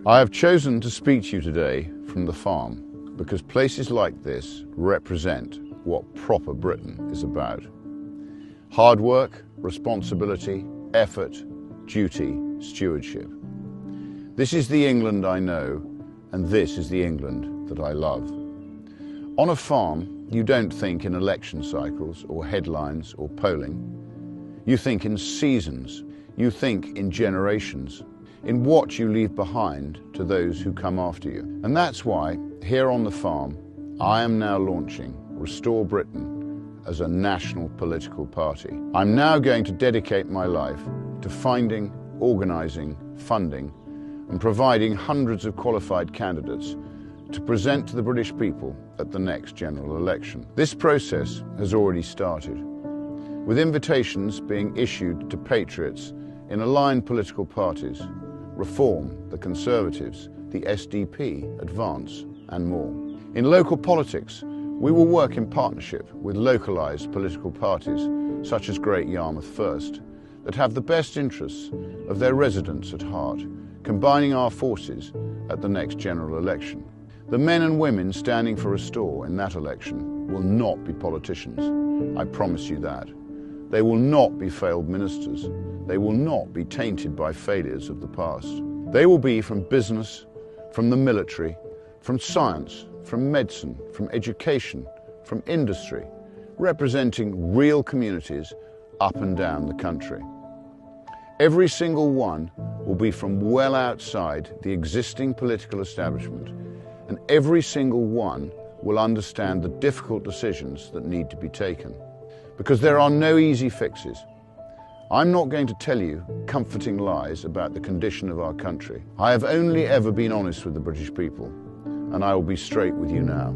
I have chosen to speak to you today from the farm because places like this represent what proper Britain is about. Hard work, responsibility, effort, duty, stewardship. This is the England I know, and this is the England that I love. On a farm, you don't think in election cycles or headlines or polling. You think in seasons. You think in generations, in what you leave behind to those who come after you. And that's why, here on the farm, I am now launching Restore Britain as a national political party. I'm now going to dedicate my life to finding, organising, funding, and providing hundreds of qualified candidates to present to the British people at the next general election. This process has already started, with invitations being issued to patriots in aligned political parties, Reform, the Conservatives, the SDP, Advance, and more. In local politics, we will work in partnership with localised political parties, such as Great Yarmouth First, that have the best interests of their residents at heart, combining our forces at the next general election. The men and women standing for Restore in that election will not be politicians. I promise you that. They will not be failed ministers. They will not be tainted by failures of the past. They will be from business, from the military, from science, from medicine, from education, from industry, representing real communities up and down the country. Every single one will be from well outside the existing political establishment, and every single one will understand the difficult decisions that need to be taken. Because there are no easy fixes. I'm not going to tell you comforting lies about the condition of our country. I have only ever been honest with the British people, and I will be straight with you now.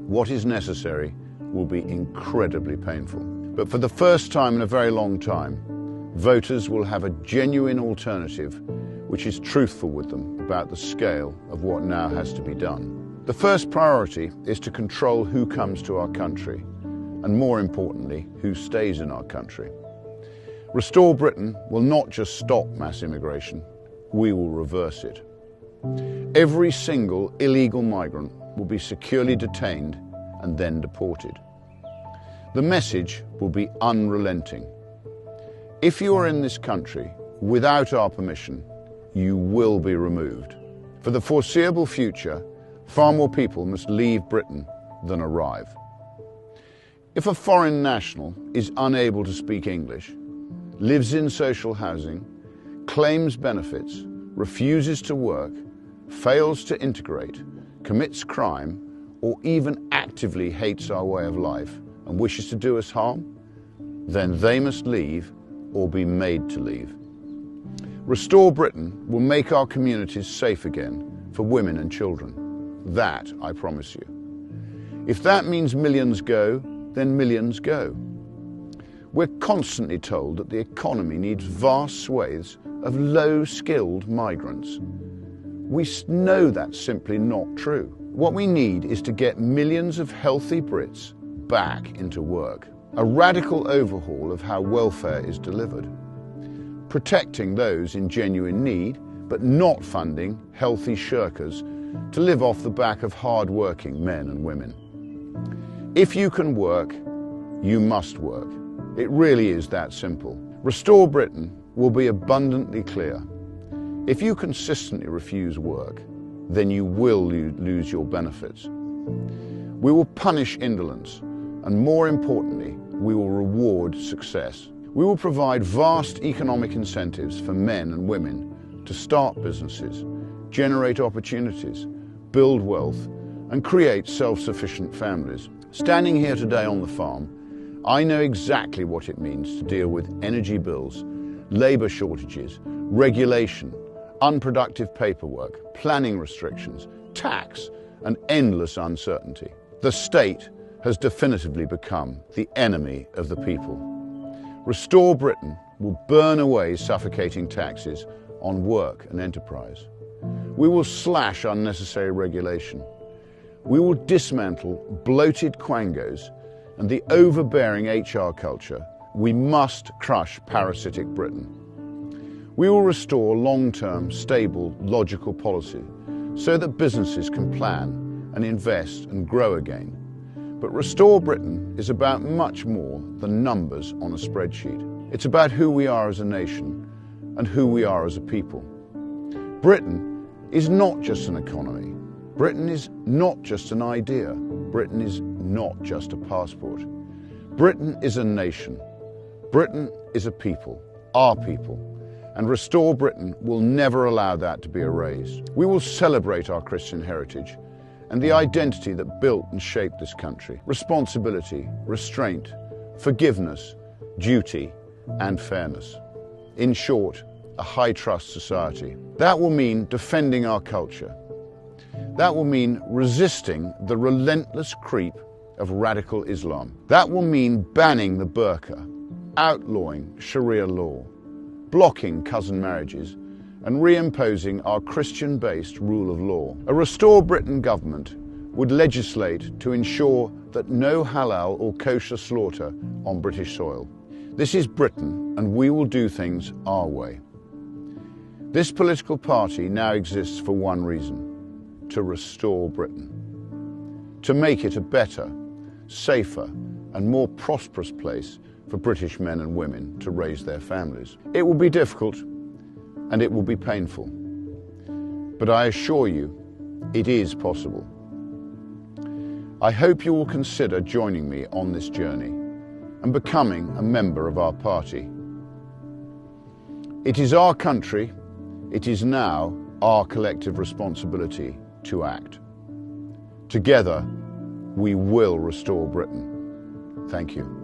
What is necessary will be incredibly painful. But for the first time in a very long time, voters will have a genuine alternative which is truthful with them about the scale of what now has to be done. The first priority is to control who comes to our country, and more importantly, who stays in our country. Restore Britain will not just stop mass immigration, we will reverse it. Every single illegal migrant will be securely detained and then deported. The message will be unrelenting. If you are in this country without our permission, you will be removed. For the foreseeable future, far more people must leave Britain than arrive. If a foreign national is unable to speak English, lives in social housing, claims benefits, refuses to work, fails to integrate, commits crime, or even actively hates our way of life and wishes to do us harm, then they must leave or be made to leave. Restore Britain will make our communities safe again for women and children. That I promise you. If that means millions go, then millions go. We're constantly told that the economy needs vast swathes of low-skilled migrants. We know that's simply not true. What we need is to get millions of healthy Brits back into work. A radical overhaul of how welfare is delivered. Protecting those in genuine need, but not funding healthy shirkers to live off the back of hard-working men and women. If you can work, you must work. It really is that simple. Restore Britain will be abundantly clear. If you consistently refuse work, then you will lose your benefits. We will punish indolence, and more importantly, we will reward success. We will provide vast economic incentives for men and women to start businesses, generate opportunities, build wealth, and create self-sufficient families. Standing here today on the farm, I know exactly what it means to deal with energy bills, labour shortages, regulation, unproductive paperwork, planning restrictions, tax, and endless uncertainty. The state has definitively become the enemy of the people. Restore Britain will burn away suffocating taxes on work and enterprise. We will slash unnecessary regulation. We will dismantle bloated quangos and the overbearing HR culture. We must crush parasitic Britain. We will restore long-term, stable, logical policy so that businesses can plan and invest and grow again. But Restore Britain is about much more than numbers on a spreadsheet. It's about who we are as a nation and who we are as a people. Britain is not just an economy. Britain is not just an idea. Britain is not just a passport. Britain is a nation. Britain is a people, our people. And Restore Britain will never allow that to be erased. We will celebrate our Christian heritage and the identity that built and shaped this country. Responsibility, restraint, forgiveness, duty, and fairness. In short, a high-trust society. That will mean defending our culture. That will mean resisting the relentless creep of radical Islam. That will mean banning the burqa, outlawing Sharia law, blocking cousin marriages, and reimposing our Christian-based rule of law. A Restore Britain government would legislate to ensure that no halal or kosher slaughter on British soil. This is Britain, and we will do things our way. This political party now exists for one reason: to restore Britain, to make it a better, safer, and more prosperous place for British men and women to raise their families. It will be difficult, and it will be painful. But I assure you, it is possible. I hope you will consider joining me on this journey and becoming a member of our party. It is our country, it is now our collective responsibility to act. Together, we will restore Britain. Thank you.